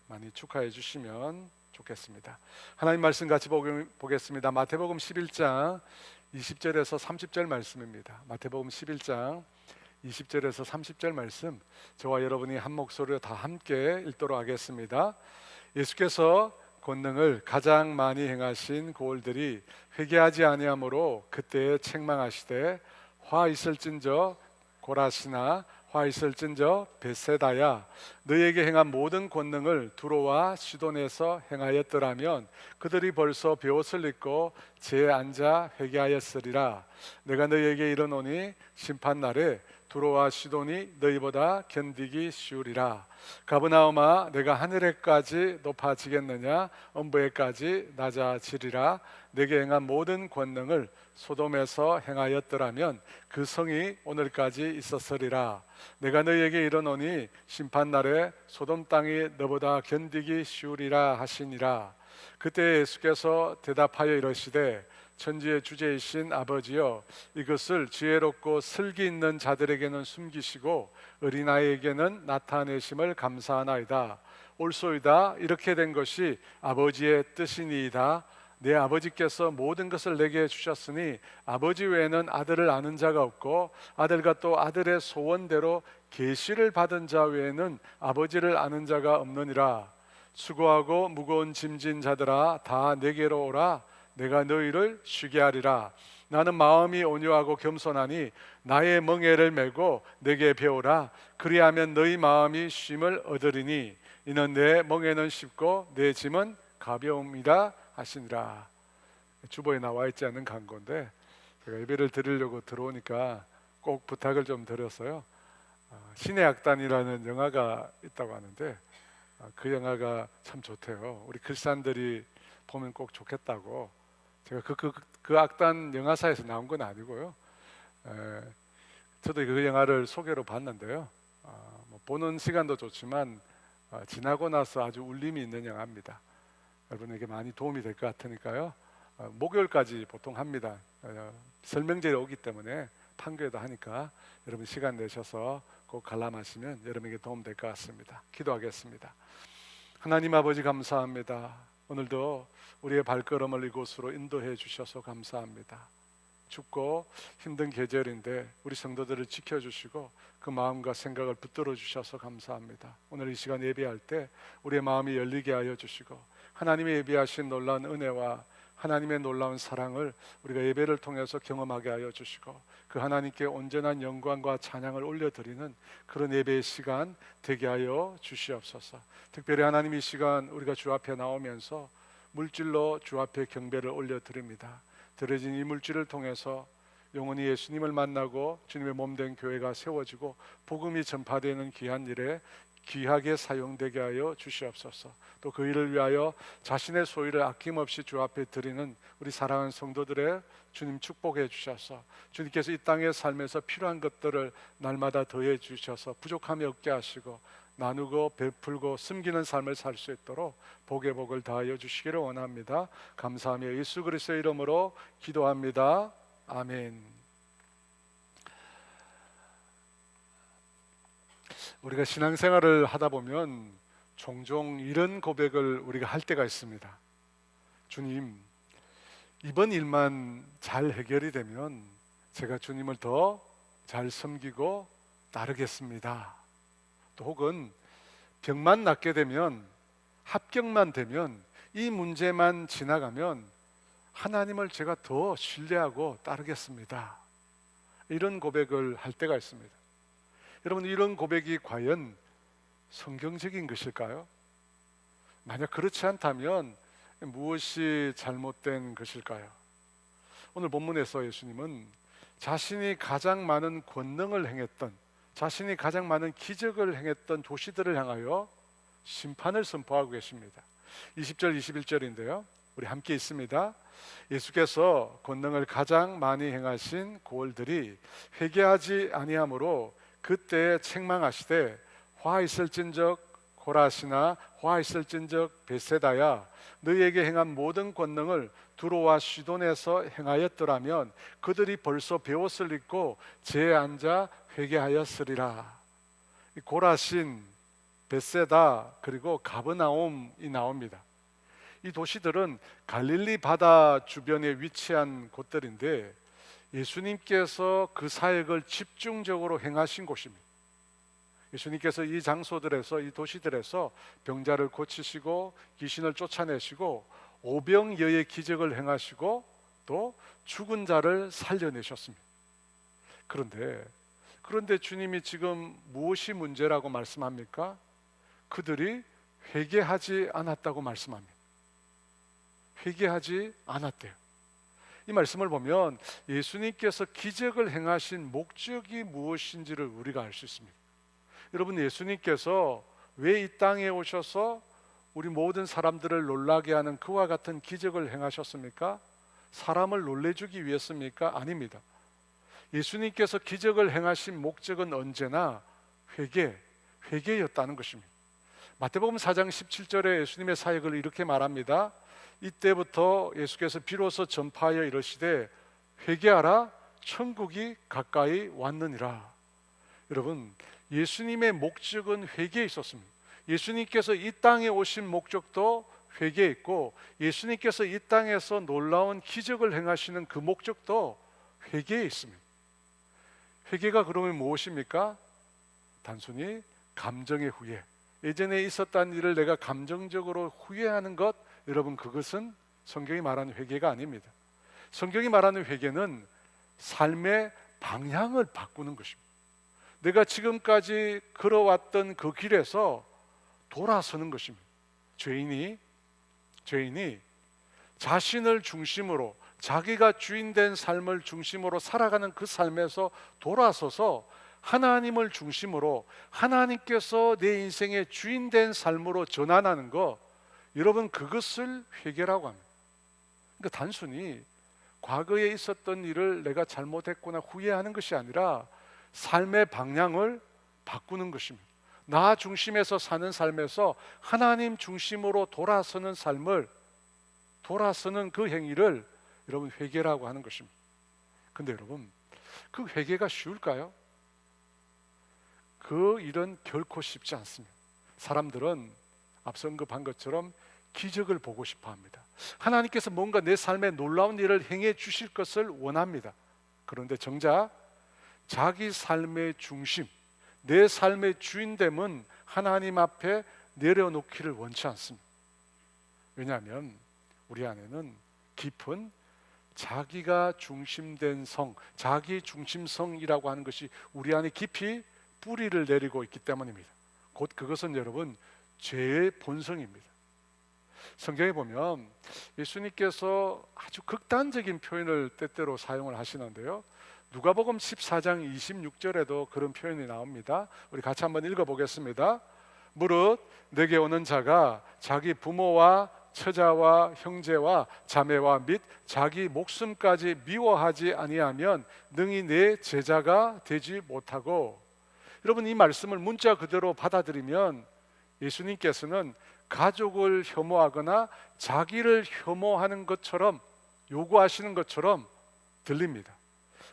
많이 축하해 주시면 좋겠습니다. 하나님 말씀 같이 보겠습니다. 마태복음 11장 20절에서 30절 말씀입니다. 마태복음 11장 20절에서 30절 말씀, 저와 여러분이 한 목소리로 다 함께 읽도록 하겠습니다. 예수께서 권능을 가장 많이 행하신 고을들이 회개하지 아니하므로 그때에 책망하시되, 화 있을진저 고라시나 화 있을진저 벳세다야, 너희에게 행한 모든 권능을 두로와 시돈에서 행하였더라면 그들이 벌써 베옷을 입고 재에 앉아 회개하였으리라. 내가 너희에게 이르노니 심판날에 두로와 시돈이 너희보다 견디기 쉬우리라. 가브나움아, 내가 하늘에까지 높아지겠느냐? 엄부에까지 낮아지리라. 내게 행한 모든 권능을 소돔에서 행하였더라면 그 성이 오늘까지 있었으리라. 내가 너희에게 이르노니 심판날에 소돔 땅이 너보다 견디기 쉬우리라 하시니라. 그때 예수께서 대답하여 이르시되, 천지의 주제이신 아버지여, 이것을 지혜롭고 슬기 있는 자들에게는 숨기시고 어린아이에게는 나타내심을 감사하나이다. 옳소이다. 이렇게 된 것이 아버지의 뜻이니이다. 내 아버지께서 모든 것을 내게 주셨으니 아버지 외에는 아들을 아는 자가 없고 아들과 또 아들의 소원대로 계시를 받은 자 외에는 아버지를 아는 자가 없느니라. 수고하고 무거운 짐진 자들아, 다 내게로 오라. 내가 너희를 쉬게 하리라. 나는 마음이 온유하고 겸손하니 나의 멍에를 메고 내게 배우라. 그리하면 너희 마음이 쉼을 얻으리니 이는 내 멍에는 쉽고 내 짐은 가벼움이라 하시니라. 주보에 나와 있지 않는 강건데 제가 예배를 드리려고 들어오니까 꼭 부탁을 좀 드렸어요. 신의 악단이라는 영화가 있다고 하는데 그 영화가 참 좋대요. 우리 크리스찬들이 보면 꼭 좋겠다고. 제가 그 악단 영화사에서 나온 건 아니고요. 저도 그 영화를 소개로 봤는데요. 뭐 보는 시간도 좋지만 지나고 나서 아주 울림이 있는 영화입니다. 여러분에게 많이 도움이 될 것 같으니까요. 목요일까지 보통 합니다. 설명절이 오기 때문에 판교에도 하니까 여러분 시간 내셔서 꼭 관람하시면 여러분에게 도움 될 것 같습니다. 기도하겠습니다. 하나님 아버지, 감사합니다. 오늘도 우리의 발걸음을 이곳으로 인도해 주셔서 감사합니다. 춥고 힘든 계절인데 우리 성도들을 지켜주시고 그 마음과 생각을 붙들어 주셔서 감사합니다. 오늘 이 시간 예배할 때 우리의 마음이 열리게 하여 주시고 하나님의 예비하신 놀라운 은혜와 하나님의 놀라운 사랑을 우리가 예배를 통해서 경험하게 하여 주시고 그 하나님께 온전한 영광과 찬양을 올려드리는 그런 예배의 시간 되게 하여 주시옵소서. 특별히 하나님, 이 시간 우리가 주 앞에 나오면서 물질로 주 앞에 경배를 올려드립니다. 드려진 이 물질을 통해서 영원히 예수님을 만나고 주님의 몸된 교회가 세워지고 복음이 전파되는 귀한 일에 귀하게 사용되게 하여 주시옵소서. 또 그 일을 위하여 자신의 소유를 아낌없이 주 앞에 드리는 우리 사랑하는 성도들의 주님 축복해 주셔서 주님께서 이 땅의 삶에서 필요한 것들을 날마다 더해 주셔서 부족함이 없게 하시고 나누고 베풀고 숨기는 삶을 살 수 있도록 복의 복을 다하여 주시기를 원합니다. 감사하며 예수 그리스도의 이름으로 기도합니다. 아멘. 우리가 신앙생활을 하다 보면 종종 이런 고백을 우리가 할 때가 있습니다. 주님, 이번 일만 잘 해결이 되면 제가 주님을 더 잘 섬기고 따르겠습니다. 또 혹은 병만 낫게 되면, 합격만 되면, 이 문제만 지나가면 하나님을 제가 더 신뢰하고 따르겠습니다. 이런 고백을 할 때가 있습니다. 여러분, 이런 고백이 과연 성경적인 것일까요? 만약 그렇지 않다면 무엇이 잘못된 것일까요? 오늘 본문에서 예수님은 자신이 가장 많은 권능을 행했던, 자신이 가장 많은 기적을 행했던 도시들을 향하여 심판을 선포하고 계십니다. 20절 21절인데요 우리 함께 있습니다. 예수께서 권능을 가장 많이 행하신 고을들이 회개하지 아니하므로 그때에 책망하시되, 화 있을진적 고라시나 화 있을진적 벳세다야, 너희에게 행한 모든 권능을 두로와 시돈에서 행하였더라면 그들이 벌써 베옷을 입고 재에 앉아 회개하였으리라. 고라신, 벳세다 그리고 가버나움이 나옵니다. 이 도시들은 갈릴리 바다 주변에 위치한 곳들인데 예수님께서 그 사역을 집중적으로 행하신 곳입니다. 예수님께서 이 장소들에서, 이 도시들에서 병자를 고치시고 귀신을 쫓아내시고 오병이어의 기적을 행하시고 또 죽은 자를 살려내셨습니다. 그런데 주님이 지금 무엇이 문제라고 말씀합니까? 그들이 회개하지 않았다고 말씀합니다. 회개하지 않았대요. 이 말씀을 보면 예수님께서 기적을 행하신 목적이 무엇인지를 우리가 알 수 있습니다. 여러분, 예수님께서 왜 이 땅에 오셔서 우리 모든 사람들을 놀라게 하는 그와 같은 기적을 행하셨습니까? 사람을 놀래주기 위해서입니까? 아닙니다. 예수님께서 기적을 행하신 목적은 언제나 회개였다는 것입니다. 마태복음 4장 17절에 예수님의 사역을 이렇게 말합니다. 이때부터 예수께서 비로소 전파하여 이르시되 회개하라 천국이 가까이 왔느니라. 여러분, 예수님의 목적은 회개에 있었습니다. 예수님께서 이 땅에 오신 목적도 회개에 있고 예수님께서 이 땅에서 놀라운 기적을 행하시는 그 목적도 회개에 있습니다. 회개가 그러면 무엇입니까? 단순히 감정의 후회, 예전에 있었던 일을 내가 감정적으로 후회하는 것, 여러분, 그것은 성경이 말하는 회개가 아닙니다. 성경이 말하는 회개는 삶의 방향을 바꾸는 것입니다. 내가 지금까지 걸어왔던 그 길에서 돌아서는 것입니다. 죄인이 자신을 중심으로, 자기가 주인된 삶을 중심으로 살아가는 그 삶에서 돌아서서 하나님을 중심으로, 하나님께서 내 인생의 주인된 삶으로 전환하는 것, 여러분, 그것을 회개라고 합니다. 그러니까 단순히 과거에 있었던 일을 내가 잘못했구나 후회하는 것이 아니라 삶의 방향을 바꾸는 것입니다. 나 중심에서 사는 삶에서 하나님 중심으로 돌아서는 삶을, 돌아서는 그 행위를 여러분 회개라고 하는 것입니다. 근데 여러분, 그 회개가 쉬울까요? 그 일은 결코 쉽지 않습니다. 사람들은 앞서 언급한 것처럼 기적을 보고 싶어 합니다. 하나님께서 뭔가 내 삶에 놀라운 일을 행해 주실 것을 원합니다. 그런데 정작 자기 삶의 중심, 내 삶의 주인됨은 하나님 앞에 내려놓기를 원치 않습니다. 왜냐하면 우리 안에는 깊은 자기가 중심된 성, 자기 중심성이라고 하는 것이 우리 안에 깊이 뿌리를 내리고 있기 때문입니다. 곧 그것은 여러분 죄의 본성입니다. 성경에 보면 예수님께서 아주 극단적인 표현을 때때로 사용을 하시는데요, 누가복음 14장 26절에도 그런 표현이 나옵니다. 우리 같이 한번 읽어보겠습니다. 무릇 내게 오는 자가 자기 부모와 처자와 형제와 자매와 및 자기 목숨까지 미워하지 아니하면 능히 내 제자가 되지 못하고. 여러분, 이 말씀을 문자 그대로 받아들이면 예수님께서는 가족을 혐오하거나 자기를 혐오하는 것처럼 요구하시는 것처럼 들립니다.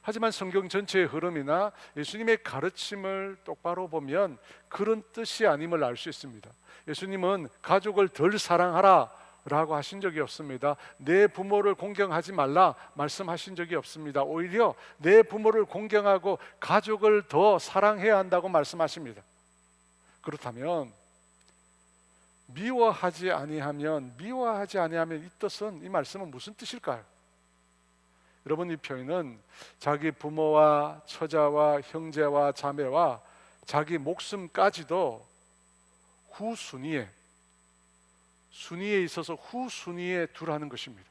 하지만 성경 전체의 흐름이나 예수님의 가르침을 똑바로 보면 그런 뜻이 아님을 알 수 있습니다. 예수님은 가족을 덜 사랑하라 라고 하신 적이 없습니다. 내 부모를 공경하지 말라 말씀하신 적이 없습니다. 오히려 내 부모를 공경하고 가족을 더 사랑해야 한다고 말씀하십니다. 그렇다면 미워하지 아니하면 이 뜻은, 이 말씀은 무슨 뜻일까요? 여러분, 이 표현은 자기 부모와 처자와 형제와 자매와 자기 목숨까지도 순위에 있어서 후순위에 두라는 것입니다.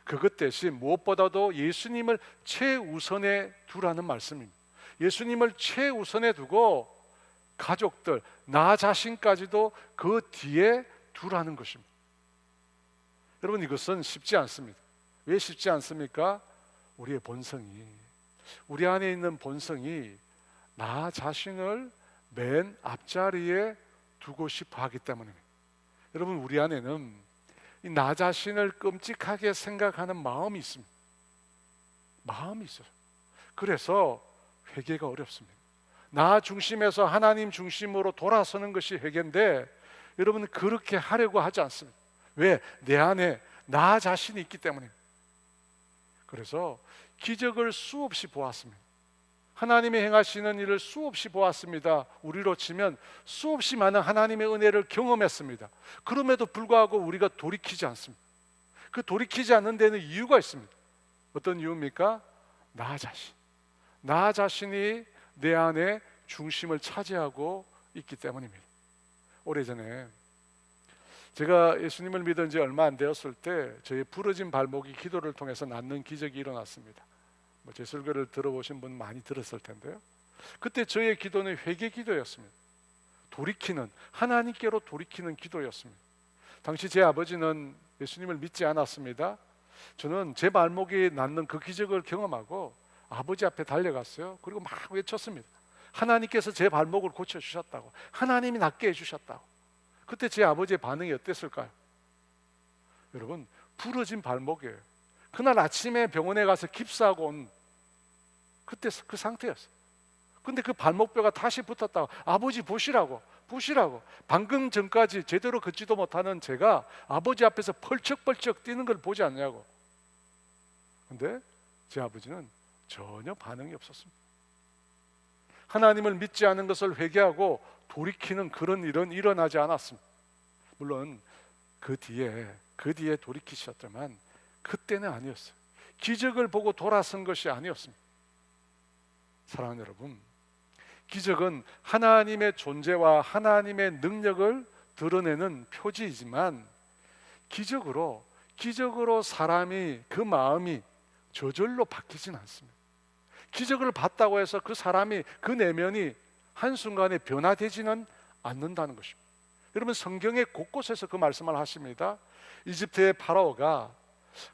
그것 대신 무엇보다도 예수님을 최우선에 두라는 말씀입니다. 예수님을 최우선에 두고 가족들, 나 자신까지도 그 뒤에 두라는 것입니다. 여러분, 이것은 쉽지 않습니다. 왜 쉽지 않습니까? 우리의 본성이, 우리 안에 있는 본성이 나 자신을 맨 앞자리에 두고 싶어 하기 때문입니다. 여러분, 우리 안에는 이 나 자신을 끔찍하게 생각하는 마음이 있습니다. 마음이 있어요. 그래서 회개가 어렵습니다. 나 중심에서 하나님 중심으로 돌아서는 것이 회개인데, 여러분 그렇게 하려고 하지 않습니다. 왜? 내 안에 나 자신이 있기 때문에. 그래서 기적을 수없이 보았습니다. 하나님의 행하시는 일을 수없이 보았습니다. 우리로 치면 수없이 많은 하나님의 은혜를 경험했습니다. 그럼에도 불구하고 우리가 돌이키지 않습니다. 그 돌이키지 않는 데는 이유가 있습니다. 어떤 이유입니까? 나 자신이 내 안에 중심을 차지하고 있기 때문입니다. 오래전에 제가 예수님을 믿은 지 얼마 안 되었을 때 저의 부러진 발목이 기도를 통해서 낫는 기적이 일어났습니다. 제 설교를 들어보신 분 많이 들었을 텐데요. 그때 저의 기도는 회개 기도였습니다. 돌이키는, 하나님께로 돌이키는 기도였습니다. 당시 제 아버지는 예수님을 믿지 않았습니다. 저는 제 발목이 낫는 그 기적을 경험하고 아버지 앞에 달려갔어요. 그리고 막 외쳤습니다. 하나님께서 제 발목을 고쳐주셨다고, 하나님이 낫게 해주셨다고. 그때 제 아버지의 반응이 어땠을까요? 여러분, 부러진 발목이에요. 그날 아침에 병원에 가서 깁스하고 온 그때 그 상태였어요. 근데 그 발목뼈가 다시 붙었다고. 아버지 보시라고. 방금 전까지 제대로 걷지도 못하는 제가 아버지 앞에서 펄쩍펄쩍 뛰는 걸 보지 않냐고. 근데 제 아버지는 전혀 반응이 없었습니다. 하나님을 믿지 않은 것을 회개하고 돌이키는 그런 일은 일어나지 않았습니다. 물론 그 뒤에 돌이키셨지만 그때는 아니었어요. 기적을 보고 돌아선 것이 아니었습니다. 사랑하는 여러분, 기적은 하나님의 존재와 하나님의 능력을 드러내는 표지이지만 기적으로 사람이 그 마음이 저절로 바뀌진 않습니다. 기적을 봤다고 해서 그 사람이 그 내면이 한순간에 변화되지는 않는다는 것입니다. 여러분, 성경의 곳곳에서 그 말씀을 하십니다. 이집트의 파라오가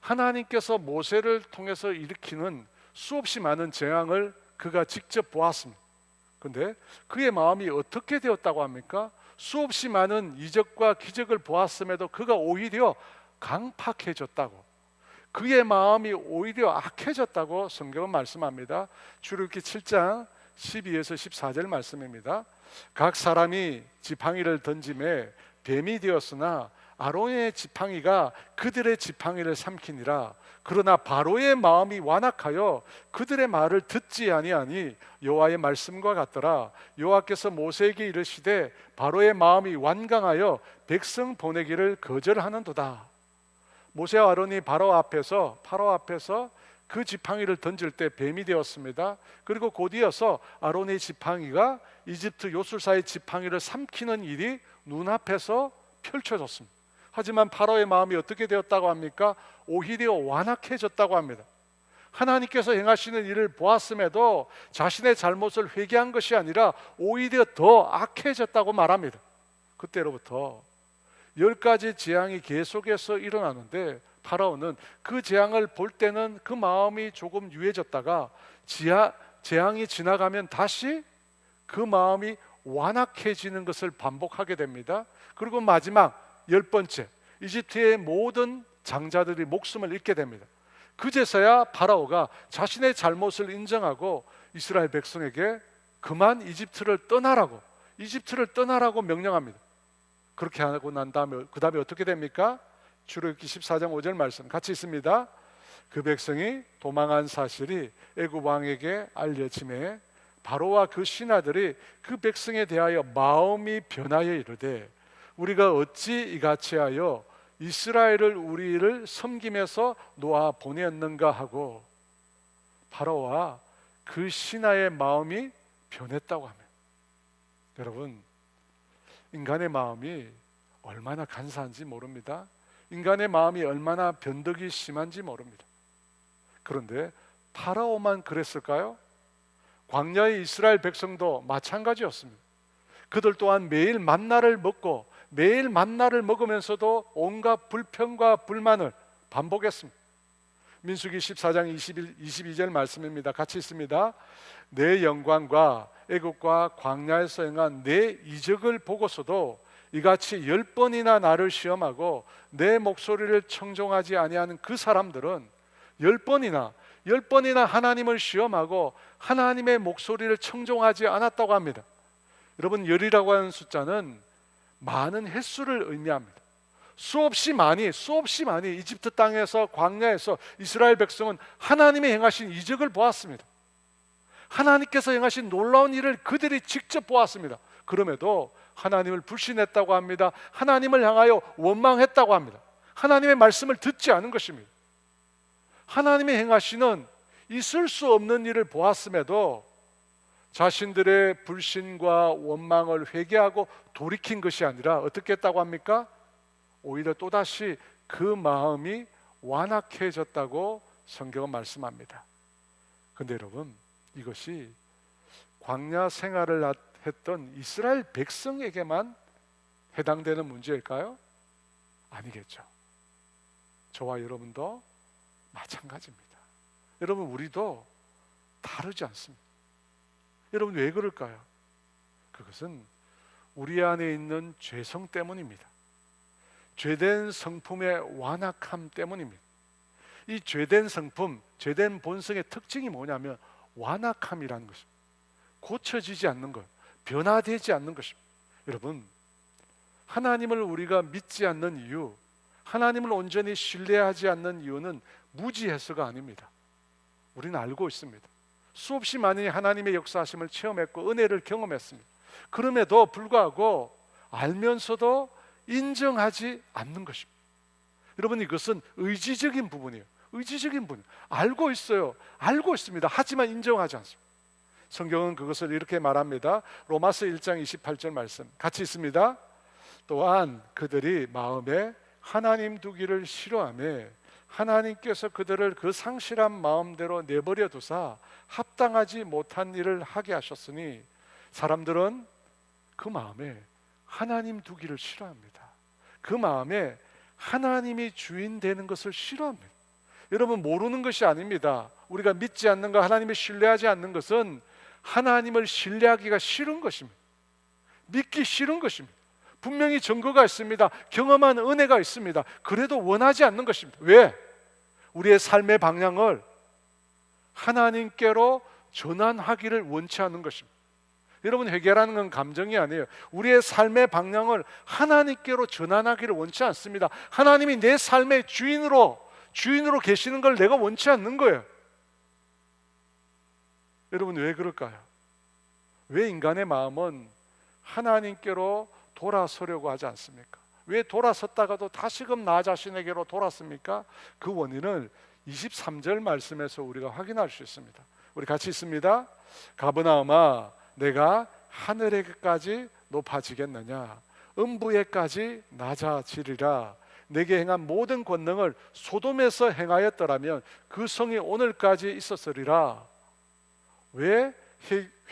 하나님께서 모세를 통해서 일으키는 수없이 많은 재앙을 그가 직접 보았습니다. 그런데 그의 마음이 어떻게 되었다고 합니까? 수없이 많은 이적과 기적을 보았음에도 그가 오히려 강팍해졌다고, 그의 마음이 오히려 악해졌다고 성경은 말씀합니다. 출애굽기 7장 12에서 14절 말씀입니다. 각 사람이 지팡이를 던짐에 뱀이 되었으나 아론의 지팡이가 그들의 지팡이를 삼키니라. 그러나 바로의 마음이 완악하여 그들의 말을 듣지 아니하니 여호와의 말씀과 같더라. 여호와께서 모세에게 이르시되 바로의 마음이 완강하여 백성 보내기를 거절하는도다. 모세와 아론이 파라오 앞에서 그 지팡이를 던질 때 뱀이 되었습니다. 그리고 곧이어서 아론의 지팡이가 이집트 요술사의 지팡이를 삼키는 일이 눈앞에서 펼쳐졌습니다. 하지만 파라오의 마음이 어떻게 되었다고 합니까? 오히려 완악해졌다고 합니다. 하나님께서 행하시는 일을 보았음에도 자신의 잘못을 회개한 것이 아니라 오히려 더 악해졌다고 말합니다. 그때로부터 10가지 재앙이 계속해서 일어나는데 파라오는 그 재앙을 볼 때는 그 마음이 조금 유해졌다가 재앙이 지나가면 다시 그 마음이 완악해지는 것을 반복하게 됩니다. 그리고 마지막 10번째, 이집트의 모든 장자들이 목숨을 잃게 됩니다. 그제서야 파라오가 자신의 잘못을 인정하고 이스라엘 백성에게 그만 이집트를 떠나라고 명령합니다. 그렇게 하고 난 다음에 그 다음에 어떻게 됩니까? 출애굽기 14장 5절 말씀 같이 있습니다. 그 백성이 도망한 사실이 애굽 왕에게 알려짐에 바로와 그 신하들이 그 백성에 대하여 마음이 변하여 이르되 우리가 어찌 이같이 하여 이스라엘을 우리를 섬김에서 놓아 보냈는가 하고 바로와 그 신하의 마음이 변했다고 합니다. 여러분, 인간의 마음이 얼마나 간사한지 모릅니다. 인간의 마음이 얼마나 변덕이 심한지 모릅니다. 그런데 파라오만 그랬을까요? 광야의 이스라엘 백성도 마찬가지였습니다. 그들 또한 매일 만나를 먹으면서도 온갖 불평과 불만을 반복했습니다. 민수기 14장 22절 말씀입니다. 같이 있습니다. 내 영광과 애국과 광야에서 행한 내 이적을 보고서도 이같이 10번이나 나를 시험하고 내 목소리를 청종하지 아니하는 그 사람들은 10번이나 10번이나 하나님을 시험하고 하나님의 목소리를 청종하지 않았다고 합니다. 여러분, 열이라고 하는 숫자는 많은 횟수를 의미합니다. 수없이 많이 이집트 땅에서, 광야에서 이스라엘 백성은 하나님의 행하신 이적을 보았습니다. 하나님께서 행하신 놀라운 일을 그들이 직접 보았습니다. 그럼에도 하나님을 불신했다고 합니다. 하나님을 향하여 원망했다고 합니다. 하나님의 말씀을 듣지 않은 것입니다. 하나님의 행하시는 있을 수 없는 일을 보았음에도 자신들의 불신과 원망을 회개하고 돌이킨 것이 아니라 어떻게 했다고 합니까? 오히려 또다시 그 마음이 완악해졌다고 성경은 말씀합니다. 그런데 여러분, 이것이 광야 생활을 했던 이스라엘 백성에게만 해당되는 문제일까요? 아니겠죠. 저와 여러분도 마찬가지입니다. 여러분, 우리도 다르지 않습니다. 여러분, 왜 그럴까요? 그것은 우리 안에 있는 죄성 때문입니다. 죄된 성품의 완악함 때문입니다. 이 죄된 성품, 죄된 본성의 특징이 뭐냐면 완악함이라는 것입니다. 고쳐지지 않는 것, 변화되지 않는 것입니다. 여러분, 하나님을 우리가 믿지 않는 이유, 하나님을 온전히 신뢰하지 않는 이유는 무지해서가 아닙니다. 우리는 알고 있습니다. 수없이 많이 하나님의 역사하심을 체험했고 은혜를 경험했습니다. 그럼에도 불구하고 알면서도 인정하지 않는 것입니다. 여러분, 이것은 의지적인 부분이에요. 의지적인 부분. 알고 있어요. 알고 있습니다. 하지만 인정하지 않습니다. 성경은 그것을 이렇게 말합니다. 로마서 1장 28절 말씀 같이 있습니다. 또한 그들이 마음에 하나님 두기를 싫어하며 하나님께서 그들을 그 상실한 마음대로 내버려 두사 합당하지 못한 일을 하게 하셨으니 사람들은 그 마음에 하나님 두기를 싫어합니다. 그 마음에 하나님이 주인 되는 것을 싫어합니다. 여러분, 모르는 것이 아닙니다. 우리가 믿지 않는 것, 하나님을 신뢰하지 않는 것은 하나님을 신뢰하기가 싫은 것입니다. 믿기 싫은 것입니다. 분명히 증거가 있습니다. 경험한 은혜가 있습니다. 그래도 원하지 않는 것입니다. 왜? 우리의 삶의 방향을 하나님께로 전환하기를 원치 않는 것입니다. 여러분, 회개라는 건 감정이 아니에요. 우리의 삶의 방향을 하나님께로 전환하기를 원치 않습니다. 하나님이 내 삶의 주인으로 계시는 걸 내가 원치 않는 거예요. 여러분, 왜 그럴까요? 왜 인간의 마음은 하나님께로 돌아서려고 하지 않습니까? 왜 돌아섰다가도 다시금 나 자신에게로 돌았습니까? 그 원인을 23절 말씀에서 우리가 확인할 수 있습니다. 우리 같이 있습니다. 가버나움아, 내가 하늘에까지 높아지겠느냐? 음부에까지 낮아지리라. 내게 행한 모든 권능을 소돔에서 행하였더라면 그 성이 오늘까지 있었으리라. 왜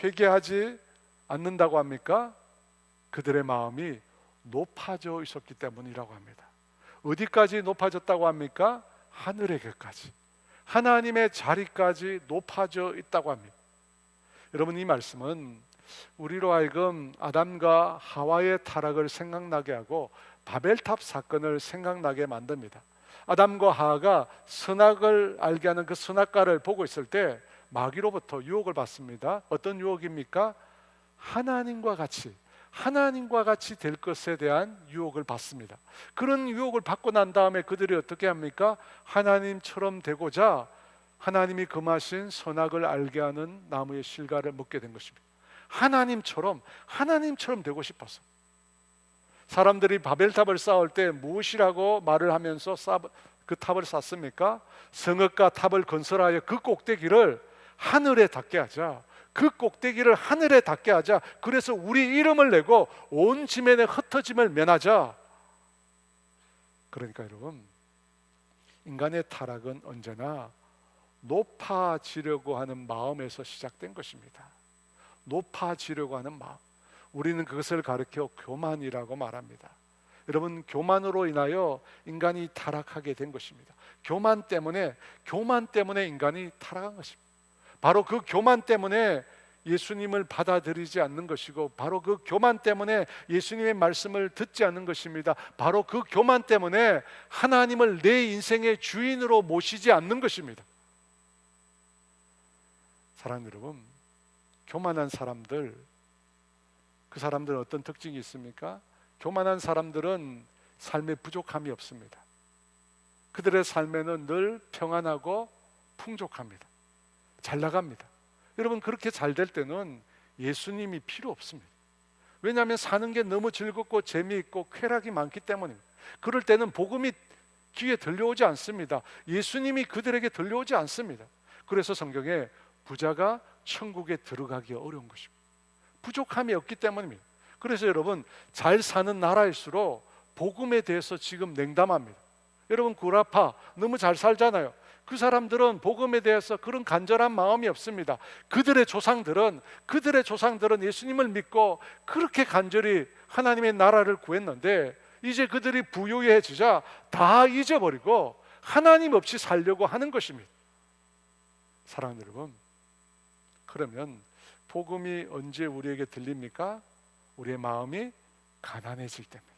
회개하지 않는다고 합니까? 그들의 마음이 높아져 있었기 때문이라고 합니다. 어디까지 높아졌다고 합니까? 하늘에게까지, 하나님의 자리까지 높아져 있다고 합니다. 여러분, 이 말씀은 우리로 하여금 아담과 하와의 타락을 생각나게 하고 바벨탑 사건을 생각나게 만듭니다. 아담과 하와가 선악을 알게 하는 그 선악과를 보고 있을 때 마귀로부터 유혹을 받습니다. 어떤 유혹입니까? 하나님과 같이 될 것에 대한 유혹을 받습니다. 그런 유혹을 받고 난 다음에 그들이 어떻게 합니까? 하나님처럼 되고자 하나님이 금하신 선악을 알게 하는 나무의 실과를 먹게 된 것입니다. 하나님처럼 되고 싶어서. 사람들이 바벨탑을 쌓을 때 무엇이라고 말을 하면서 그 탑을 쌓습니까? 성읍과 탑을 건설하여 그 꼭대기를 하늘에 닿게 하자. 그 꼭대기를 하늘에 닿게 하자. 그래서 우리 이름을 내고 온 지면에 흩어짐을 면하자. 그러니까 여러분, 인간의 타락은 언제나 높아지려고 하는 마음에서 시작된 것입니다. 높아지려고 하는 마음. 우리는 그것을 가리켜 교만이라고 말합니다. 여러분, 교만으로 인하여 인간이 타락하게 된 것입니다. 교만 때문에 인간이 타락한 것입니다. 바로 그 교만 때문에 예수님을 받아들이지 않는 것이고, 바로 그 교만 때문에 예수님의 말씀을 듣지 않는 것입니다. 바로 그 교만 때문에 하나님을 내 인생의 주인으로 모시지 않는 것입니다. 사랑하는 여러분, 교만한 사람들, 그 사람들은 어떤 특징이 있습니까? 교만한 사람들은 삶에 부족함이 없습니다. 그들의 삶에는 늘 평안하고 풍족합니다. 잘 나갑니다. 여러분, 그렇게 잘 될 때는 예수님이 필요 없습니다. 왜냐하면 사는 게 너무 즐겁고 재미있고 쾌락이 많기 때문입니다. 그럴 때는 복음이 귀에 들려오지 않습니다. 예수님이 그들에게 들려오지 않습니다. 그래서 성경에 부자가 천국에 들어가기 어려운 것입니다. 부족함이 없기 때문입니다. 그래서 여러분, 잘 사는 나라일수록 복음에 대해서 지금 냉담합니다. 여러분, 구라파 너무 잘 살잖아요. 그 사람들은 복음에 대해서 그런 간절한 마음이 없습니다. 그들의 조상들은 예수님을 믿고 그렇게 간절히 하나님의 나라를 구했는데, 이제 그들이 부유해지자 다 잊어버리고 하나님 없이 살려고 하는 것입니다. 사랑하는 여러분, 그러면 복음이 언제 우리에게 들립니까? 우리의 마음이 가난해질 때입니다.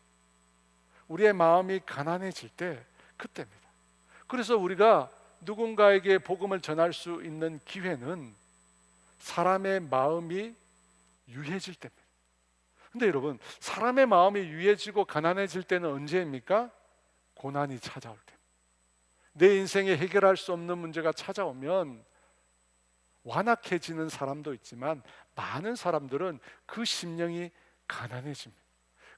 우리의 마음이 가난해질 때, 그때입니다. 그래서 우리가 누군가에게 복음을 전할 수 있는 기회는 사람의 마음이 유해질 때입니다. 근데 여러분, 사람의 마음이 유해지고 가난해질 때는 언제입니까? 고난이 찾아올 때. 내 인생에 해결할 수 없는 문제가 찾아오면 완악해지는 사람도 있지만, 많은 사람들은 그 심령이 가난해집니다.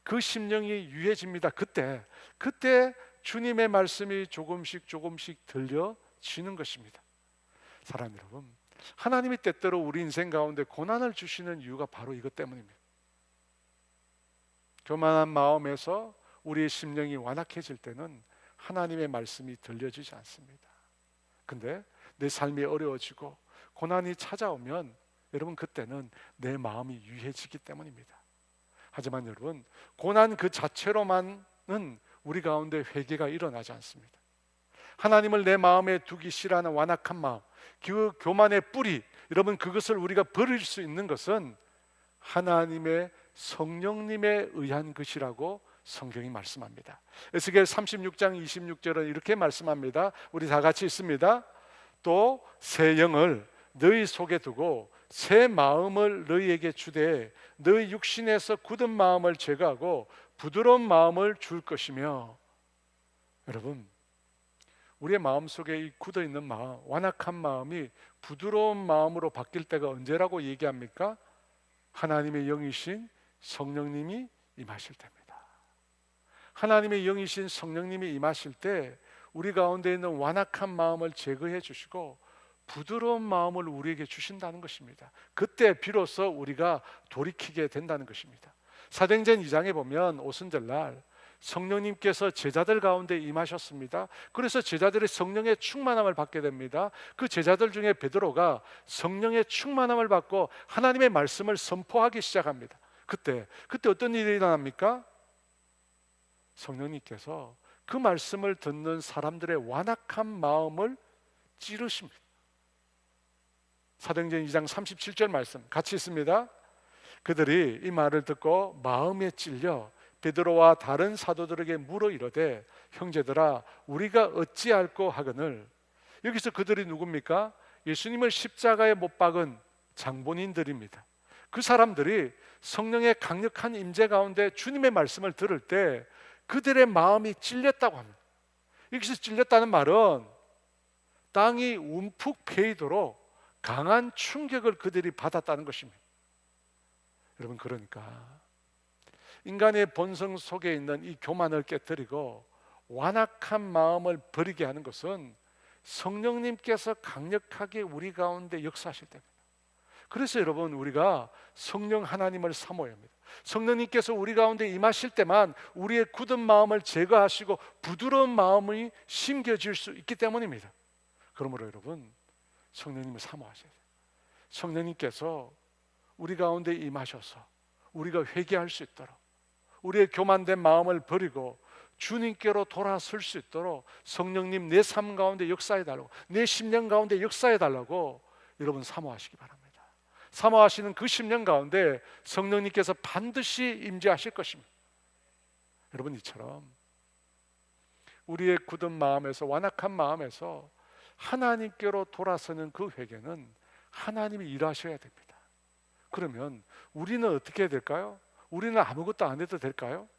그 심령이 유해집니다. 그때 주님의 말씀이 조금씩 들려지는 것입니다. 사랑하는 여러분, 하나님이 때때로 우리 인생 가운데 고난을 주시는 이유가 바로 이것 때문입니다. 교만한 마음에서 우리의 심령이 완악해질 때는 하나님의 말씀이 들려지지 않습니다. 근데 내 삶이 어려워지고 고난이 찾아오면 여러분, 그때는 내 마음이 유해지기 때문입니다. 하지만 여러분, 고난 그 자체로만은 우리 가운데 회개가 일어나지 않습니다. 하나님을 내 마음에 두기 싫어하는 완악한 마음, 그 교만의 뿌리, 여러분, 그것을 우리가 버릴 수 있는 것은 하나님의 성령님에 의한 것이라고 성경이 말씀합니다. 에스겔 36장 26절은 이렇게 말씀합니다. 우리 다 같이 읽습니다. 또 새 영을 너희 속에 두고 새 마음을 너희에게 주되 너희 육신에서 굳은 마음을 제거하고 부드러운 마음을 줄 것이며. 여러분, 우리의 마음속에 이 굳어있는 마음, 완악한 마음이 부드러운 마음으로 바뀔 때가 언제라고 얘기합니까? 하나님의 영이신 성령님이 임하실 때입니다. 하나님의 영이신 성령님이 임하실 때 우리 가운데 있는 완악한 마음을 제거해 주시고 부드러운 마음을 우리에게 주신다는 것입니다. 그때 비로소 우리가 돌이키게 된다는 것입니다. 사도행전 2장에 보면 오순절날 성령님께서 제자들 가운데 임하셨습니다. 그래서 제자들이 성령의 충만함을 받게 됩니다. 그 제자들 중에 베드로가 성령의 충만함을 받고 하나님의 말씀을 선포하기 시작합니다. 그때 어떤 일이 일어납니까? 성령님께서 그 말씀을 듣는 사람들의 완악한 마음을 찌르십니다. 사도행전 2장 37절 말씀 같이 있습니다. 그들이 이 말을 듣고 마음에 찔려 베드로와 다른 사도들에게 물어 이르되 형제들아 우리가 어찌할꼬 하거늘. 여기서 그들이 누굽니까? 예수님을 십자가에 못 박은 장본인들입니다. 그 사람들이 성령의 강력한 임재 가운데 주님의 말씀을 들을 때 그들의 마음이 찔렸다고 합니다. 여기서 찔렸다는 말은 땅이 움푹 패이도록 강한 충격을 그들이 받았다는 것입니다. 여러분, 그러니까 인간의 본성 속에 있는 이 교만을 깨뜨리고 완악한 마음을 버리게 하는 것은 성령님께서 강력하게 우리 가운데 역사하실 때입니다. 그래서 여러분, 우리가 성령 하나님을 사모해야 합니다. 성령님께서 우리 가운데 임하실 때만 우리의 굳은 마음을 제거하시고 부드러운 마음이 심겨질 수 있기 때문입니다. 그러므로 여러분, 성령님을 사모하셔야 돼요. 성령님께서 우리 가운데 임하셔서 우리가 회개할 수 있도록, 우리의 교만된 마음을 버리고 주님께로 돌아설 수 있도록 성령님 내 삶 가운데 역사해 달라고, 내 심령 가운데 역사해 달라고 여러분 사모하시기 바랍니다. 사모하시는 그 심령 가운데 성령님께서 반드시 임재하실 것입니다. 여러분, 이처럼 우리의 굳은 마음에서, 완악한 마음에서 하나님께로 돌아서는 그 회개는 하나님이 일하셔야 됩니다. 그러면 우리는 어떻게 해야 될까요? 우리는 아무것도 안 해도 될까요?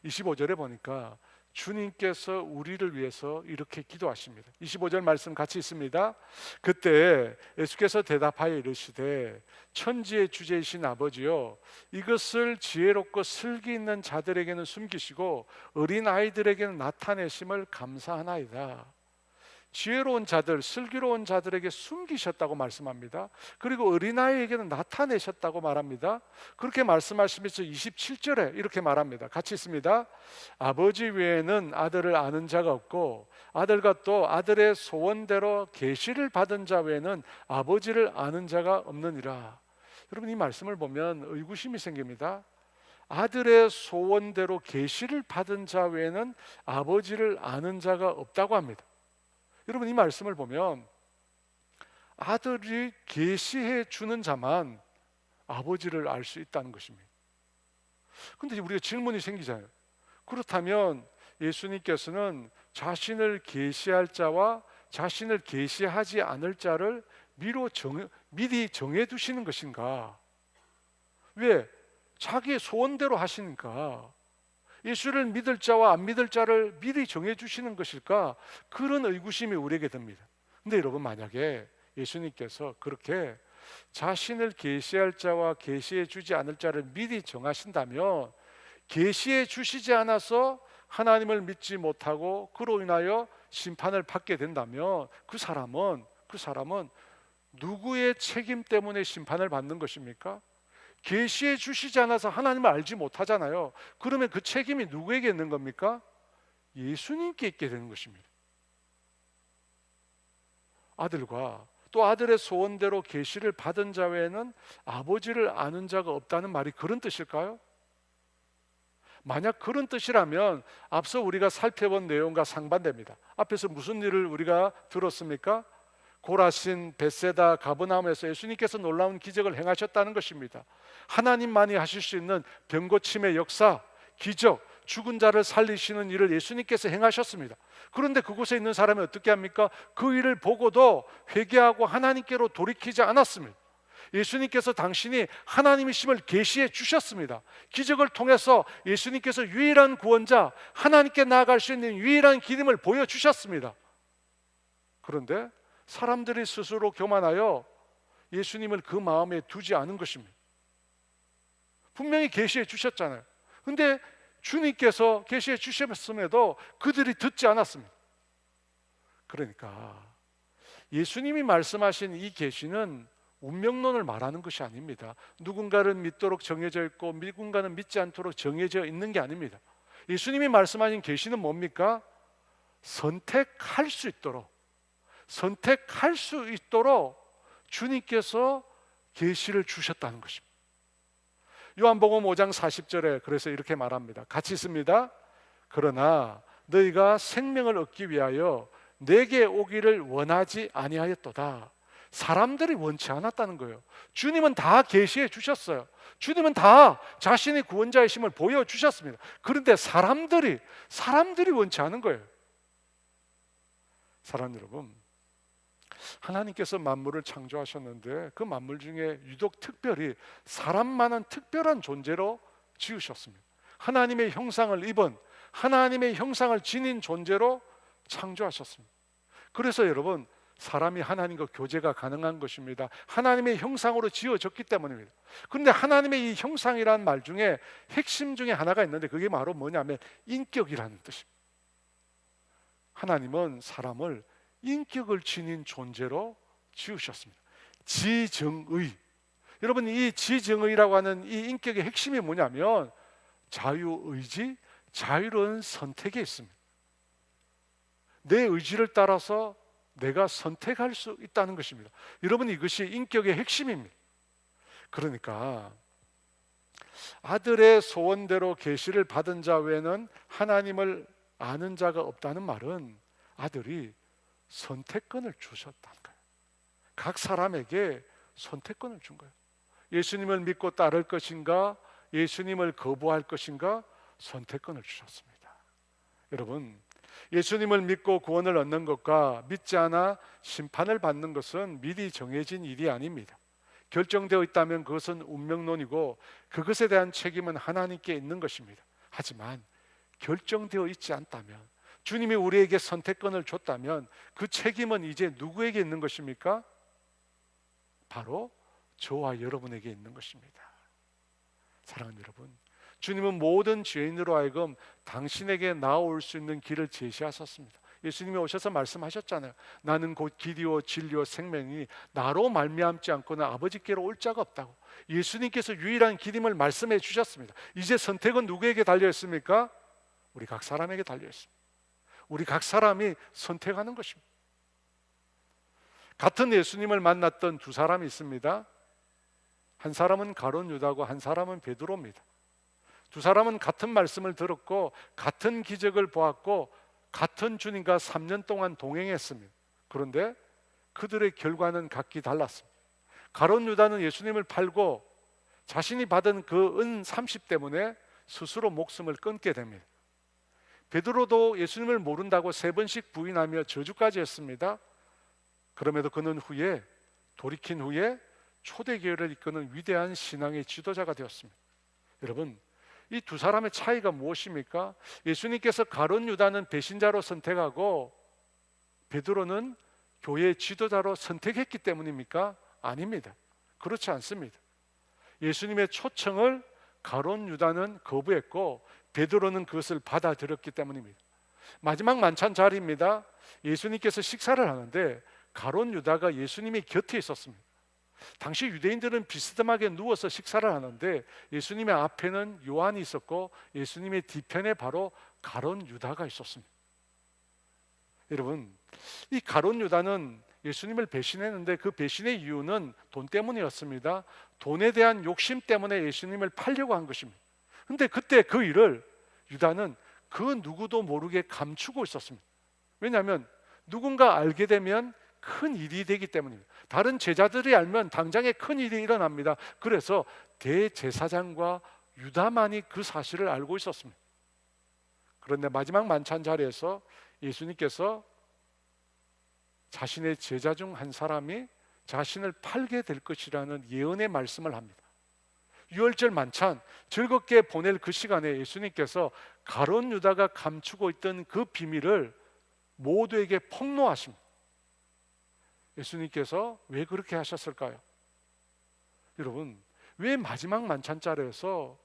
25절에 보니까 주님께서 우리를 위해서 이렇게 기도하십니다. 25절 말씀 같이 있습니다. 그때 예수께서 대답하여 이르시되 천지의 주제이신 아버지여, 이것을 지혜롭고 슬기 있는 자들에게는 숨기시고 어린 아이들에게는 나타내심을 감사하나이다. 지혜로운 자들, 슬기로운 자들에게 숨기셨다고 말씀합니다. 그리고 어린아이에게는 나타내셨다고 말합니다. 그렇게 말씀하시면서 27절에 이렇게 말합니다. 같이 있습니다. 아버지 외에는 아들을 아는 자가 없고 아들과 또 아들의 소원대로 계시를 받은 자 외에는 아버지를 아는 자가 없느니라. 여러분, 이 말씀을 보면 의구심이 생깁니다. 아들의 소원대로 계시를 받은 자 외에는 아버지를 아는 자가 없다고 합니다. 여러분, 이 말씀을 보면 아들이 계시해 주는 자만 아버지를 알 수 있다는 것입니다. 그런데 우리가 질문이 생기잖아요. 그렇다면 예수님께서는 자신을 계시할 자와 자신을 계시하지 않을 자를 미리 정해 두시는 것인가? 왜? 자기의 소원대로 하시니까. 예수를 믿을 자와 안 믿을 자를 미리 정해 주시는 것일까? 그런 의구심이 우리에게 듭니다. 근데 여러분, 만약에 예수님께서 그렇게 자신을 계시할 자와 계시해 주지 않을 자를 미리 정하신다면 계시해 주시지 않아서 하나님을 믿지 못하고 그로 인하여 심판을 받게 된다면 그 사람은 누구의 책임 때문에 심판을 받는 것입니까? 계시해 주시지 않아서 하나님을 알지 못하잖아요. 그러면 그 책임이 누구에게 있는 겁니까? 예수님께 있게 되는 것입니다. 아들과 또 아들의 소원대로 계시를 받은 자 외에는 아버지를 아는 자가 없다는 말이 그런 뜻일까요? 만약 그런 뜻이라면 앞서 우리가 살펴본 내용과 상반됩니다. 앞에서 무슨 일을 우리가 들었습니까? 고라신, 벳세다, 가버나움에서 예수님께서 놀라운 기적을 행하셨다는 것입니다. 하나님만이 하실 수 있는 병 고침의 역사, 기적, 죽은 자를 살리시는 일을 예수님께서 행하셨습니다. 그런데 그곳에 있는 사람이 어떻게 합니까? 그 일을 보고도 회개하고 하나님께로 돌이키지 않았습니다. 예수님께서 당신이 하나님이심을 계시해 주셨습니다. 기적을 통해서 예수님께서 유일한 구원자, 하나님께 나아갈 수 있는 유일한 길임을 보여주셨습니다. 그런데 사람들이 스스로 교만하여 예수님을 그 마음에 두지 않은 것입니다. 분명히 계시해 주셨잖아요. 근데 주님께서 계시해 주셨음에도 그들이 듣지 않았습니다. 그러니까 예수님이 말씀하신 이 계시는 운명론을 말하는 것이 아닙니다. 누군가는 믿도록 정해져 있고 누군가는 믿지 않도록 정해져 있는 게 아닙니다. 예수님이 말씀하신 계시는 뭡니까? 선택할 수 있도록 주님께서 계시를 주셨다는 것입니다. 요한복음 5장 40절에 그래서 이렇게 말합니다. 같이 있습니다. 그러나 너희가 생명을 얻기 위하여 내게 오기를 원하지 아니하였도다. 사람들이 원치 않았다는 거예요. 주님은 다 계시해 주셨어요. 주님은 다 자신의 구원자이심을 보여주셨습니다. 그런데 사람들이 원치 않은 거예요. 사랑 여러분, 하나님께서 만물을 창조하셨는데 그 만물 중에 유독 특별히 사람만은 특별한 존재로 지으셨습니다. 하나님의 형상을 입은, 하나님의 형상을 지닌 존재로 창조하셨습니다. 그래서 여러분, 사람이 하나님과 교제가 가능한 것입니다. 하나님의 형상으로 지어졌기 때문입니다. 그런데 하나님의 이 형상이라는 말 중에 핵심 중에 하나가 있는데 그게 바로 뭐냐면 인격이라는 뜻입니다. 하나님은 사람을 인격을 지닌 존재로 지으셨습니다. 지정의. 여러분, 이 지정의라고 하는 이 인격의 핵심이 뭐냐면 자유의지, 자유로운 선택에 있습니다. 내 의지를 따라서 내가 선택할 수 있다는 것입니다. 여러분, 이것이 인격의 핵심입니다. 그러니까 아들의 소원대로 계시를 받은 자 외에는 하나님을 아는 자가 없다는 말은 아들이 선택권을 주셨다는 거예요. 각 사람에게 선택권을 준 거예요. 예수님을 믿고 따를 것인가, 예수님을 거부할 것인가, 선택권을 주셨습니다. 여러분, 예수님을 믿고 구원을 얻는 것과 믿지 않아 심판을 받는 것은 미리 정해진 일이 아닙니다. 결정되어 있다면 그것은 운명론이고 그것에 대한 책임은 하나님께 있는 것입니다. 하지만 결정되어 있지 않다면, 주님이 우리에게 선택권을 줬다면 그 책임은 이제 누구에게 있는 것입니까? 바로 저와 여러분에게 있는 것입니다. 사랑하는 여러분, 주님은 모든 죄인으로 하여금 당신에게 나아올 수 있는 길을 제시하셨습니다. 예수님이 오셔서 말씀하셨잖아요. 나는 곧 길이요 진리요 생명이니 나로 말미암지 않고는 아버지께로 올 자가 없다고. 예수님께서 유일한 길임을 말씀해 주셨습니다. 이제 선택은 누구에게 달려 있습니까? 우리 각 사람에게 달려 있습니다. 우리 각 사람이 선택하는 것입니다. 같은 예수님을 만났던 두 사람이 있습니다. 한 사람은 가룟 유다고 한 사람은 베드로입니다. 두 사람은 같은 말씀을 들었고 같은 기적을 보았고 같은 주님과 3년 동안 동행했습니다. 그런데 그들의 결과는 각기 달랐습니다. 가룟 유다는 예수님을 팔고 자신이 받은 그 은 30 때문에 스스로 목숨을 끊게 됩니다. 베드로도 예수님을 모른다고 3번씩 부인하며 저주까지 했습니다. 그럼에도 그는 후에 돌이킨 후에 초대교회를 이끄는 위대한 신앙의 지도자가 되었습니다. 여러분, 이 두 사람의 차이가 무엇입니까? 예수님께서 가룟 유다는 배신자로 선택하고 베드로는 교회의 지도자로 선택했기 때문입니까? 아닙니다. 그렇지 않습니다. 예수님의 초청을 가룟 유다는 거부했고 베드로는 그것을 받아들였기 때문입니다. 마지막 만찬 자리입니다. 예수님께서 식사를 하는데 가룟 유다가 예수님의 곁에 있었습니다. 당시 유대인들은 비스듬하게 누워서 식사를 하는데 예수님의 앞에는 요한이 있었고 예수님의 뒤편에 바로 가룟 유다가 있었습니다. 여러분, 이 가룟 유다는 예수님을 배신했는데 그 배신의 이유는 돈 때문이었습니다. 돈에 대한 욕심 때문에 예수님을 팔려고 한 것입니다. 근데 그때 그 일을 유다는 그 누구도 모르게 감추고 있었습니다. 왜냐하면 누군가 알게 되면 큰 일이 되기 때문입니다. 다른 제자들이 알면 당장에 큰 일이 일어납니다. 그래서 대제사장과 유다만이 그 사실을 알고 있었습니다. 그런데 마지막 만찬 자리에서 예수님께서 자신의 제자 중 한 사람이 자신을 팔게 될 것이라는 예언의 말씀을 합니다. 유월절 만찬 즐겁게 보낼 그 시간에 예수님께서 가룟 유다가 감추고 있던 그 비밀을 모두에게 폭로하십니다. 예수님께서 왜 그렇게 하셨을까요? 여러분, 왜 마지막 만찬 자리에서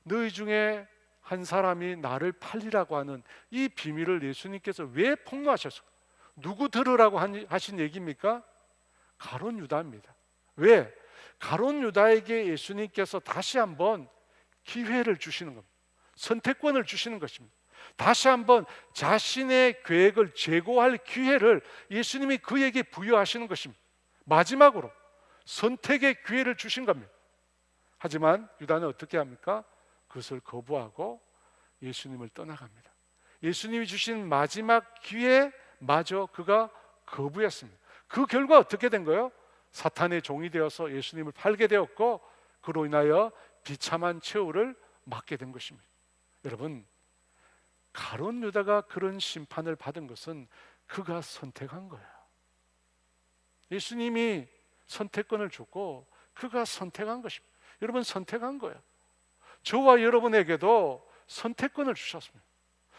너희 중에 한 사람이 나를 팔리라고 하는 이 비밀을 예수님께서 왜 폭로하셨을까요? 누구 들으라고 하신 얘기입니까? 가룟 유다입니다. 왜? 가룟 유다에게 예수님께서 다시 한번 기회를 주시는 겁니다. 선택권을 주시는 것입니다. 다시 한번 자신의 계획을 재고할 기회를 예수님이 그에게 부여하시는 것입니다. 마지막으로 선택의 기회를 주신 겁니다. 하지만 유다는 어떻게 합니까? 그것을 거부하고 예수님을 떠나갑니다. 예수님이 주신 마지막 기회마저 그가 거부했습니다. 그 결과 어떻게 된 거예요? 사탄의 종이 되어서 예수님을 팔게 되었고 그로 인하여 비참한 최후를 맞게 된 것입니다. 여러분, 가룟 유다가 그런 심판을 받은 것은 그가 선택한 거예요. 예수님이 선택권을 줬고 그가 선택한 것입니다. 여러분, 선택한 거예요. 저와 여러분에게도 선택권을 주셨습니다.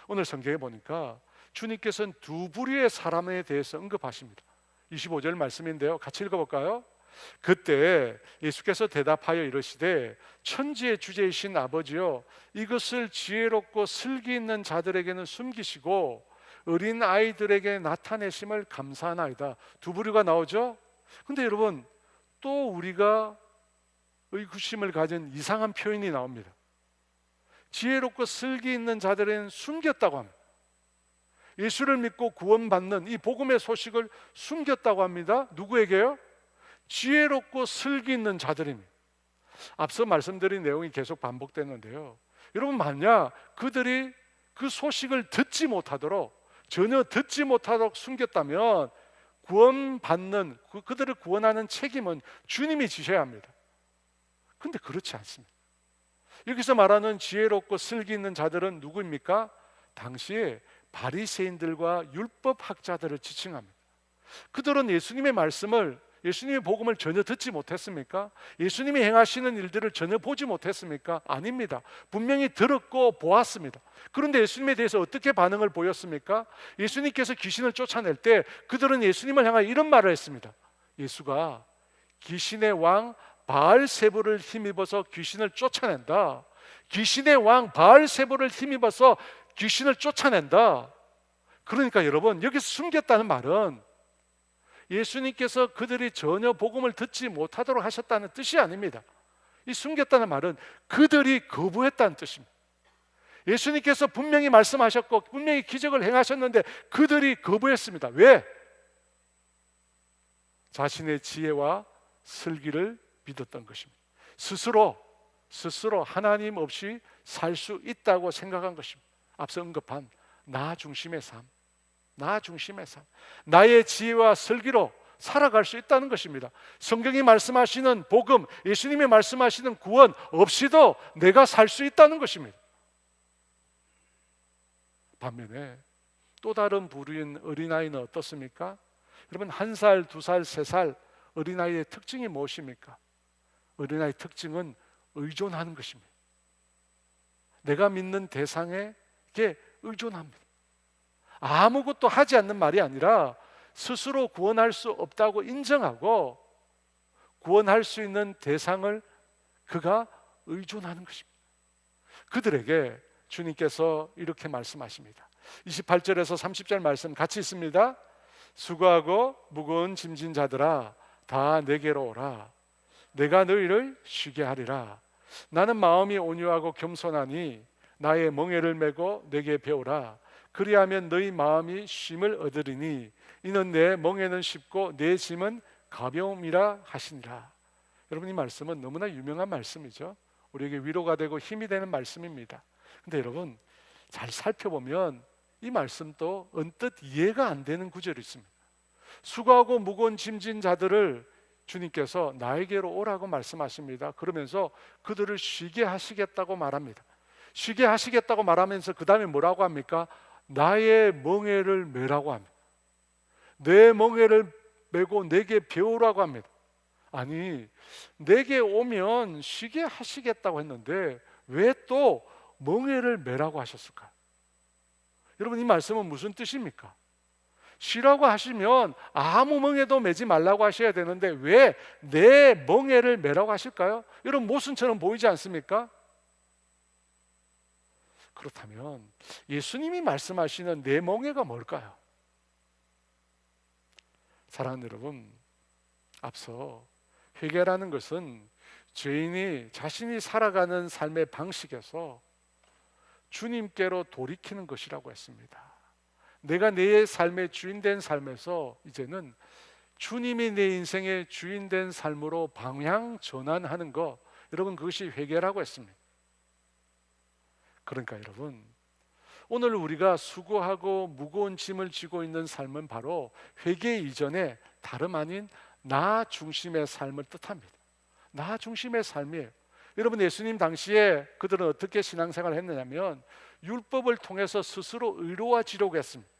오늘 성경에 보니까 주님께서는 두 부류의 사람에 대해서 언급하십니다. 25절 말씀인데요, 같이 읽어볼까요? 그때 예수께서 대답하여 이르시되 천지의 주제이신 아버지여, 이것을 지혜롭고 슬기 있는 자들에게는 숨기시고 어린 아이들에게 나타내심을 감사하나이다. 두 부류가 나오죠. 근데 여러분, 또 우리가 의구심을 가진 이상한 표현이 나옵니다. 지혜롭고 슬기 있는 자들에게는 숨겼다고 합니다. 예수를 믿고 구원받는 이 복음의 소식을 숨겼다고 합니다. 누구에게요? 지혜롭고 슬기 있는 자들입니다. 앞서 말씀드린 내용이 계속 반복되는데요, 여러분, 만약 그들이 그 소식을 듣지 못하도록, 전혀 듣지 못하도록 숨겼다면 구원받는, 그들을 구원하는 책임은 주님이 지셔야 합니다. 근데 그렇지 않습니다. 여기서 말하는 지혜롭고 슬기 있는 자들은 누구입니까? 당시에 바리새인들과 율법 학자들을 지칭합니다. 그들은 예수님의 말씀을, 예수님의 복음을 전혀 듣지 못했습니까? 예수님이 행하시는 일들을 전혀 보지 못했습니까? 아닙니다. 분명히 들었고 보았습니다. 그런데 예수님에 대해서 어떻게 반응을 보였습니까? 예수님께서 귀신을 쫓아낼 때 그들은 예수님을 향하여 이런 말을 했습니다. 예수가 귀신의 왕 바알세불을 힘입어서 귀신을 쫓아낸다. 귀신의 왕 바알세불을 힘입어서 귀신을 쫓아낸다. 그러니까 여러분, 여기서 숨겼다는 말은 예수님께서 그들이 전혀 복음을 듣지 못하도록 하셨다는 뜻이 아닙니다. 이 숨겼다는 말은 그들이 거부했다는 뜻입니다. 예수님께서 분명히 말씀하셨고 분명히 기적을 행하셨는데 그들이 거부했습니다. 왜? 자신의 지혜와 슬기를 믿었던 것입니다. 스스로 하나님 없이 살 수 있다고 생각한 것입니다. 앞서 언급한 나 중심의 삶, 나의 지혜와 슬기로 살아갈 수 있다는 것입니다. 성경이 말씀하시는 복음, 예수님이 말씀하시는 구원 없이도 내가 살 수 있다는 것입니다. 반면에 또 다른 부류인 어린아이는 어떻습니까? 여러분, 1살, 2살, 3살 어린아이의 특징이 무엇입니까? 어린아이의 특징은 의존하는 것입니다. 내가 믿는 대상에게 의존합니다. 아무것도 하지 않는 말이 아니라 스스로 구원할 수 없다고 인정하고 구원할 수 있는 대상을 그가 의존하는 것입니다. 그들에게 주님께서 이렇게 말씀하십니다. 28절에서 30절 말씀 같이 있습니다. 수고하고 무거운 짐진 자들아 다 내게로 오라. 내가 너희를 쉬게 하리라. 나는 마음이 온유하고 겸손하니 나의 멍에를 메고 내게 배우라. 그리하면 너희 마음이 쉼을 얻으리니 이는 내 멍에는 쉽고 내 짐은 가벼움이라 하시니라. 여러분, 이 말씀은 너무나 유명한 말씀이죠. 우리에게 위로가 되고 힘이 되는 말씀입니다. 근데 여러분, 잘 살펴보면 이 말씀도 언뜻 이해가 안 되는 구절이 있습니다. 수고하고 무거운 짐진 자들을 주님께서 나에게로 오라고 말씀하십니다. 그러면서 그들을 쉬게 하시겠다고 말합니다. 쉬게 하시겠다고 말하면서 그 다음에 뭐라고 합니까? 나의 멍에를 메라고 합니다. 내 멍에를 메고 내게 배우라고 합니다. 아니, 내게 오면 쉬게 하시겠다고 했는데 왜 또 멍에를 메라고 하셨을까요? 여러분, 이 말씀은 무슨 뜻입니까? 쉬라고 하시면 아무 멍에도 메지 말라고 하셔야 되는데 왜 내 멍에를 메라고 하실까요? 여러분, 모순처럼 보이지 않습니까? 그렇다면 예수님이 말씀하시는 내 멍에가 뭘까요? 사랑하는 여러분, 앞서 회개라는 것은 죄인이 자신이 살아가는 삶의 방식에서 주님께로 돌이키는 것이라고 했습니다. 내가 내 삶의 주인된 삶에서 이제는 주님이 내 인생의 주인된 삶으로 방향 전환하는 것, 여러분, 그것이 회개라고 했습니다. 그러니까 여러분, 오늘 우리가 수고하고 무거운 짐을 지고 있는 삶은 바로 회개 이전에 다름 아닌 나 중심의 삶을 뜻합니다. 나 중심의 삶이에요. 여러분, 예수님 당시에 그들은 어떻게 신앙생활을 했느냐면 율법을 통해서 스스로 의로워지려고 했습니다.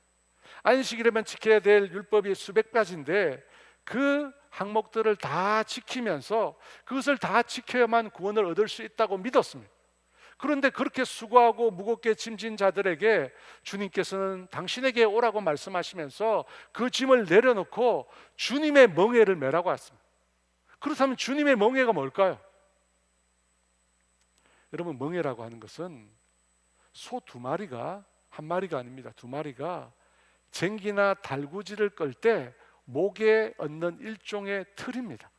안식일에만 지켜야 될 율법이 수백 가지인데 그 항목들을 다 지키면서 그것을 다 지켜야만 구원을 얻을 수 있다고 믿었습니다. 그런데 그렇게 수고하고 무겁게 짐진 자들에게 주님께서는 당신에게 오라고 말씀하시면서 그 짐을 내려놓고 주님의 멍에를 메라고 했습니다. 그렇다면 주님의 멍에가 뭘까요? 여러분, 멍에라고 하는 것은 소 2마리가 한 마리가 아닙니다. 2마리가 쟁기나 달구지를 끌 때 목에 얹는 일종의 틀입니다.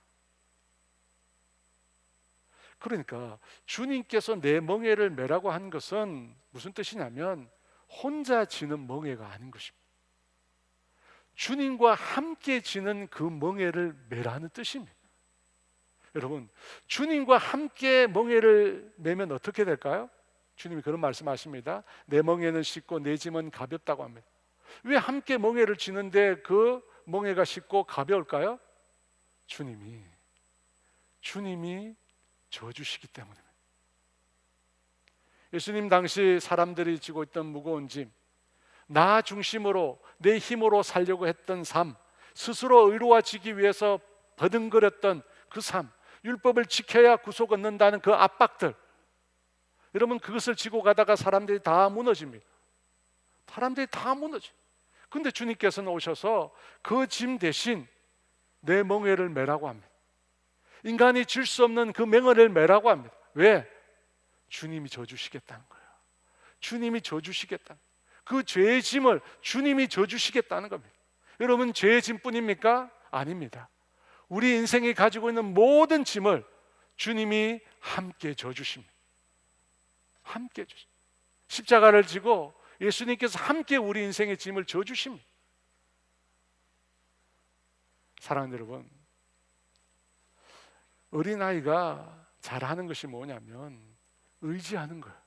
그러니까 주님께서 내 멍에를 메라고 한 것은 무슨 뜻이냐면 혼자 지는 멍에가 아닌 것입니다. 주님과 함께 지는 그 멍에를 메라는 뜻입니다. 여러분, 주님과 함께 멍에를 메면 어떻게 될까요? 주님이 그런 말씀하십니다. 내 멍에는 쉽고 내 짐은 가볍다고 합니다. 왜 함께 멍에를 지는데 그 멍에가 쉽고 가벼울까요? 주님이 져주시기 때문입니다. 예수님 당시 사람들이 지고 있던 무거운 짐, 나 중심으로 내 힘으로 살려고 했던 삶, 스스로 의로워지기 위해서 버둥거렸던 그 삶, 율법을 지켜야 구속 얻는다는 그 압박들, 여러분 그것을 지고 가다가 사람들이 다 무너집니다. 사람들이 다 무너져. 근데 주님께서는 오셔서 그 짐 대신 내 멍에를 메라고 합니다. 인간이 질 수 없는 그 맹어를 메라고 합니다. 왜? 주님이 져주시겠다는 거예요. 주님이 져주시겠다. 그 죄의 짐을 주님이 져주시겠다는 겁니다. 여러분 죄의 짐뿐입니까? 아닙니다. 우리 인생이 가지고 있는 모든 짐을 주님이 함께 져주십니다. 함께 주십니다. 십자가를 지고 예수님께서 함께 우리 인생의 짐을 져주십니다. 사랑하는 여러분, 어린아이가 잘하는 것이 뭐냐면 의지하는 거예요.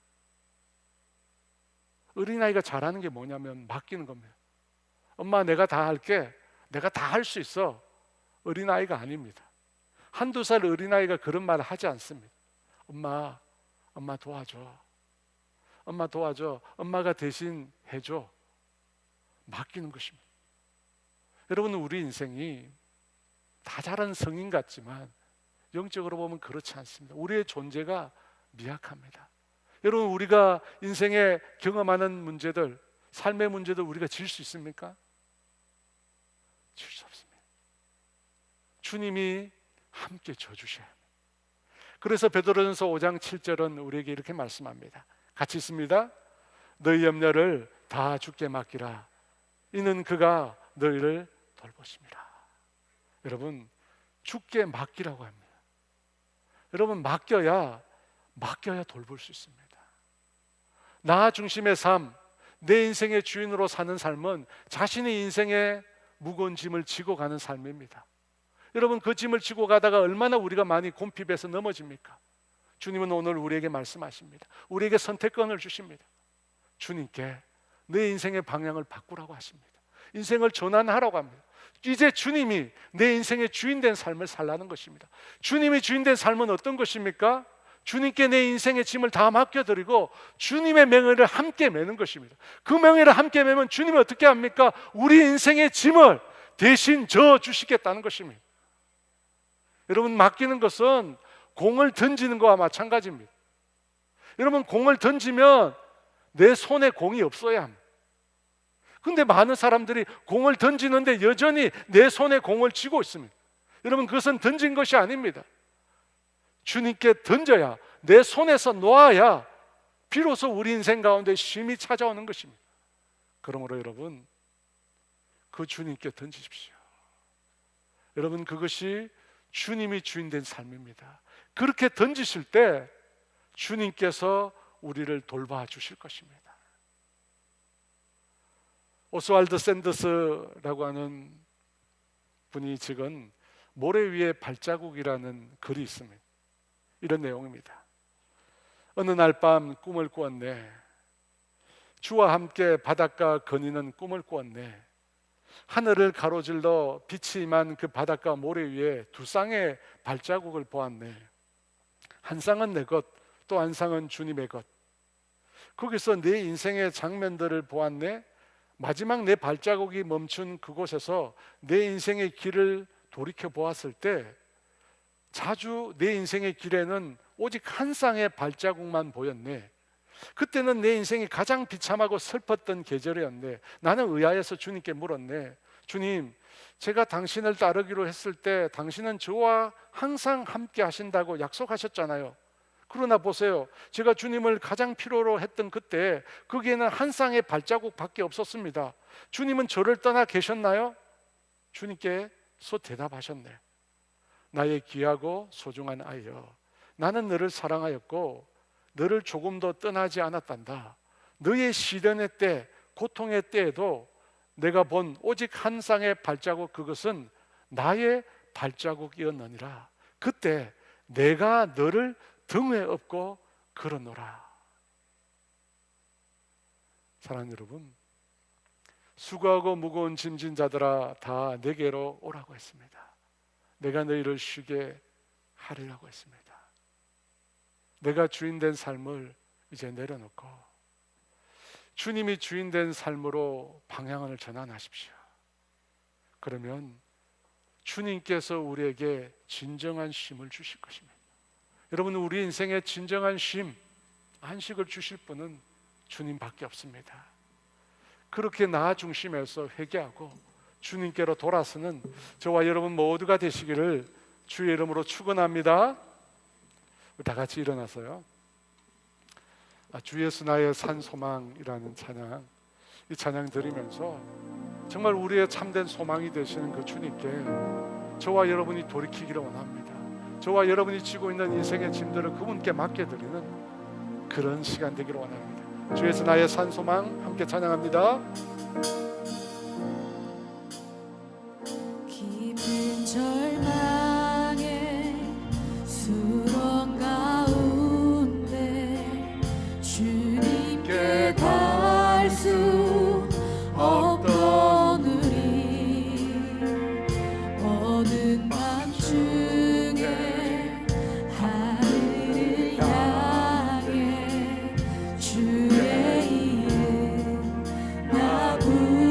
어린아이가 잘하는 게 뭐냐면 맡기는 겁니다. 엄마 내가 다 할게, 내가 다 할 수 있어. 어린아이가 아닙니다. 한두 살 어린아이가 그런 말을 하지 않습니다. 엄마 도와줘. 엄마 도와줘. 엄마가 대신 해줘. 맡기는 것입니다. 여러분 우리 인생이 다 잘하는 성인 같지만 영적으로 보면 그렇지 않습니다. 우리의 존재가 미약합니다. 여러분 우리가 인생에 경험하는 문제들, 삶의 문제들 우리가 질 수 있습니까? 질 수 없습니다. 주님이 함께 져주셔야 합니다. 그래서 베드로전서 5장 7절은 우리에게 이렇게 말씀합니다. 같이 있습니다. 너희 염려를 다 주께 맡기라. 이는 그가 너희를 돌보심이라. 여러분 주께 맡기라고 합니다. 여러분 맡겨야 돌볼 수 있습니다. 나 중심의 삶, 내 인생의 주인으로 사는 삶은 자신의 인생의 무거운 짐을 지고 가는 삶입니다. 여러분 그 짐을 지고 가다가 얼마나 우리가 많이 곰핍해서 넘어집니까? 주님은 오늘 우리에게 말씀하십니다. 우리에게 선택권을 주십니다. 주님께 내 인생의 방향을 바꾸라고 하십니다. 인생을 전환하라고 합니다. 이제 주님이 내 인생의 주인 된 삶을 살라는 것입니다. 주님이 주인 된 삶은 어떤 것입니까? 주님께 내 인생의 짐을 다 맡겨드리고 주님의 맹회를 함께 매는 것입니다. 그 맹회를 함께 매면 주님이 어떻게 합니까? 우리 인생의 짐을 대신 져주시겠다는 것입니다. 여러분 맡기는 것은 공을 던지는 것과 마찬가지입니다. 여러분 공을 던지면 내 손에 공이 없어야 합니다. 근데 많은 사람들이 공을 던지는데 여전히 내 손에 공을 쥐고 있습니다. 여러분 그것은 던진 것이 아닙니다. 주님께 던져야, 내 손에서 놓아야 비로소 우리 인생 가운데 쉼이 찾아오는 것입니다. 그러므로 여러분 그 주님께 던지십시오. 여러분 그것이 주님이 주인 된 삶입니다. 그렇게 던지실 때 주님께서 우리를 돌봐 주실 것입니다. 오스왈드 샌더스라고 하는 분이 적은 모래 위에 발자국이라는 글이 있습니다. 이런 내용입니다. 어느 날 밤 꿈을 꾸었네. 주와 함께 바닷가 거니는 꿈을 꾸었네. 하늘을 가로질러 빛이 임한 그 바닷가 모래 위에 두 쌍의 발자국을 보았네. 한 쌍은 내 것, 또 한 쌍은 주님의 것. 거기서 내 인생의 장면들을 보았네. 마지막 내 발자국이 멈춘 그곳에서 내 인생의 길을 돌이켜 보았을 때 자주 내 인생의 길에는 오직 한 쌍의 발자국만 보였네. 그때는 내 인생이 가장 비참하고 슬펐던 계절이었네. 나는 의아해서 주님께 물었네. 주님, 제가 당신을 따르기로 했을 때 당신은 저와 항상 함께 하신다고 약속하셨잖아요. 그러나 보세요, 제가 주님을 가장 필요로 했던 그때 거기에는 한 쌍의 발자국밖에 없었습니다. 주님은 저를 떠나 계셨나요? 주님께서 대답하셨네. 나의 귀하고 소중한 아이여, 나는 너를 사랑하였고 너를 조금도 떠나지 않았단다. 너의 시련의 때, 고통의 때에도 내가 본 오직 한 쌍의 발자국, 그것은 나의 발자국이었느니라. 그때 내가 너를 등에 업고 걸어노라. 사랑하는 여러분, 수고하고 무거운 짐진 자들아 다 내게로 오라고 했습니다. 내가 너희를 쉬게 하리라고 했습니다. 내가 주인 된 삶을 이제 내려놓고 주님이 주인 된 삶으로 방향을 전환하십시오. 그러면 주님께서 우리에게 진정한 쉼을 주실 것입니다. 여러분, 우리 인생에 진정한 쉼, 안식을 주실 분은 주님밖에 없습니다. 그렇게 나 중심에서 회개하고 주님께로 돌아서는 저와 여러분 모두가 되시기를 주의 이름으로 축원합니다. 다 같이 일어나서요. 주 예수 나의 산 소망이라는 찬양, 이 찬양 들으면서 정말 우리의 참된 소망이 되시는 그 주님께 저와 여러분이 돌이키기를 원합니다. 저와 여러분이 지고 있는 인생의 짐들을 그분께 맡겨드리는 그런 시간 되기를 원합니다. 주 예수 나의 산 소망 함께 찬양합니다. 깊은 절망에 수렁 가운데 주님께 닿을 수 없던 우리 어느 밤중에 하늘을 향해 주의 이름 나 부르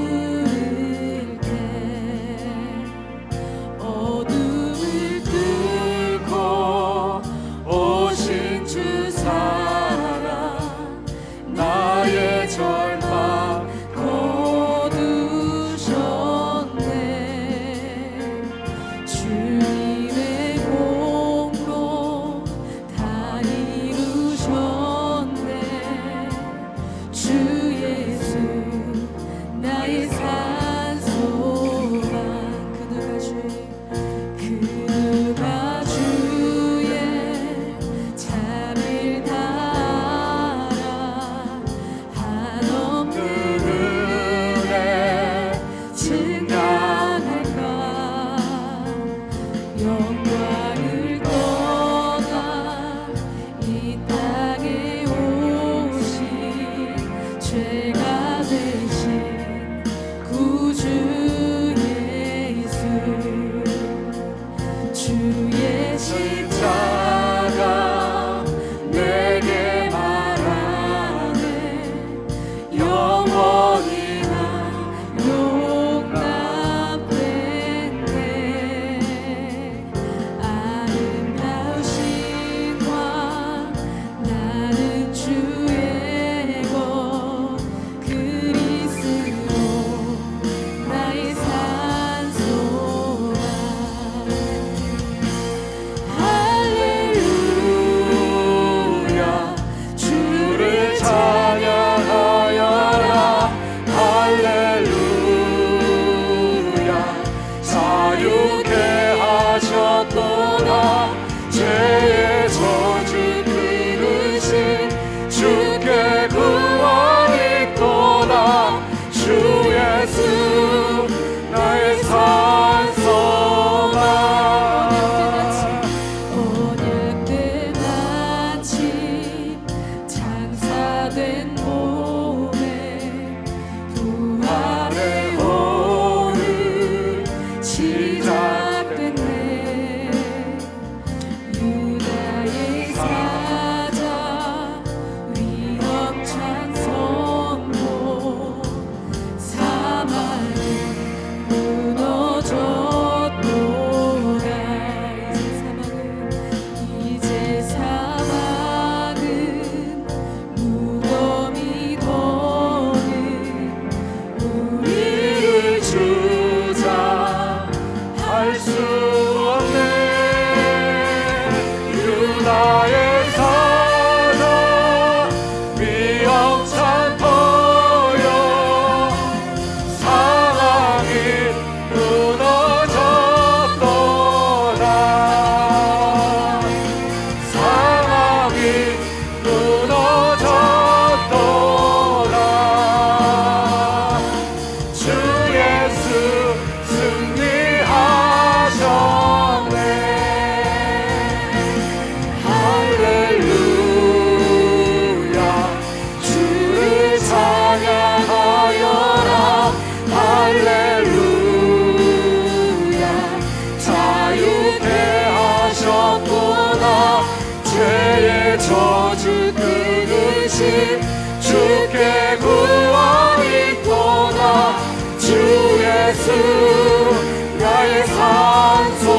나의 산소만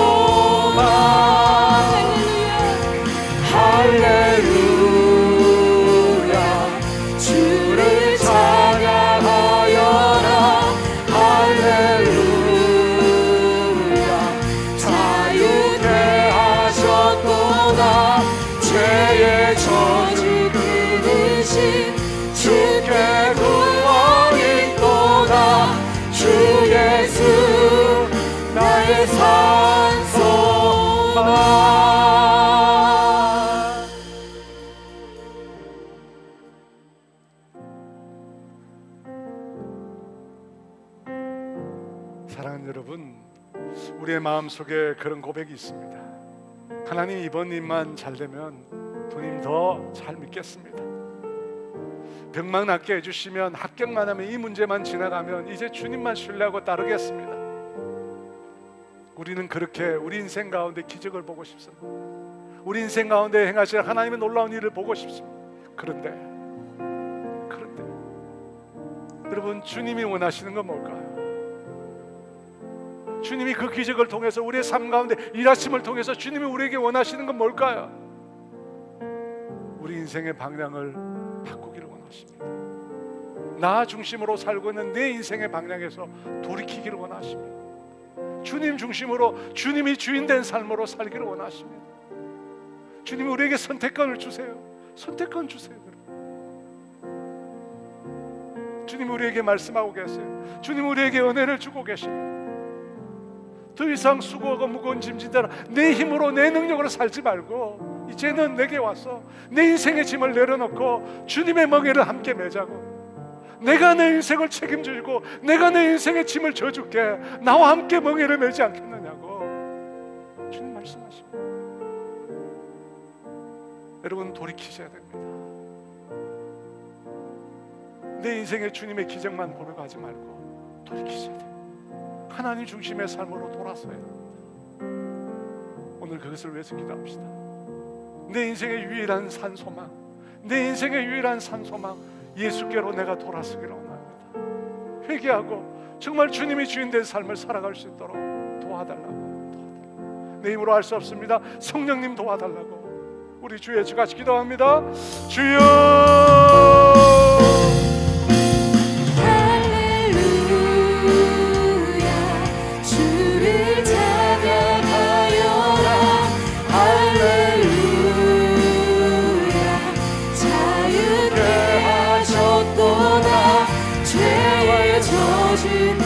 할렐루야 주를 찬양하여라 할렐루야 자유케 하셨도다 죄의 저주 끊으신 주께 구원이 있도다 주 예수 나의 산소만. 사랑하는 여러분, 우리의 마음속에 그런 고백이 있습니다. 하나님, 이번 일만 잘 되면 주님 더 잘 믿겠습니다. 병만 낫게 해주시면, 합격만 하면, 이 문제만 지나가면 이제 주님만 신뢰하고 따르겠습니다. 우리는 그렇게 우리 인생 가운데 기적을 보고 싶습니다. 우리 인생 가운데 행하실 하나님의 놀라운 일을 보고 싶습니다. 그런데 여러분, 주님이 원하시는 건 뭘까요? 주님이 그 기적을 통해서 우리의 삶 가운데 일하심을 통해서 주님이 우리에게 원하시는 건 뭘까요? 우리 인생의 방향을 바꾸기를 원하십니다. 나 중심으로 살고 있는 내 인생의 방향에서 돌이키기를 원하십니다. 주님 중심으로, 주님이 주인된 삶으로 살기를 원하십니다. 주님이 우리에게 선택권을 주세요. 선택권 주세요. 주님 우리에게 말씀하고 계세요. 주님 우리에게 은혜를 주고 계십니다. 더 이상 수고하고 무거운 짐진다라 내 힘으로 내 능력으로 살지 말고 이제는 내게 와서 내 인생의 짐을 내려놓고 주님의 멍에를 함께 매자고, 내가 내 인생을 책임지고 내가 내 인생의 짐을 져줄게, 나와 함께 멍에를 매지 않겠느냐고 주님 말씀하십니다. 여러분, 돌이키셔야 됩니다. 내 인생의 주님의 기적만 보려고 하지 말고 돌이키셔야 돼요. 하나님 중심의 삶으로 돌아서야 합니다. 오늘 그것을 위해서 기도합시다. 내 인생의 유일한 산소망, 내 인생의 유일한 산소망, 예수께로 내가 돌아서기를 원합니다. 회개하고 정말 주님이 주인된 삶을 살아갈 수 있도록 도와달라고. 내 힘으로 할 수 없습니다. 성령님 도와달라고 우리 주 예수 같이 기도합니다. 주여, 죄의 저주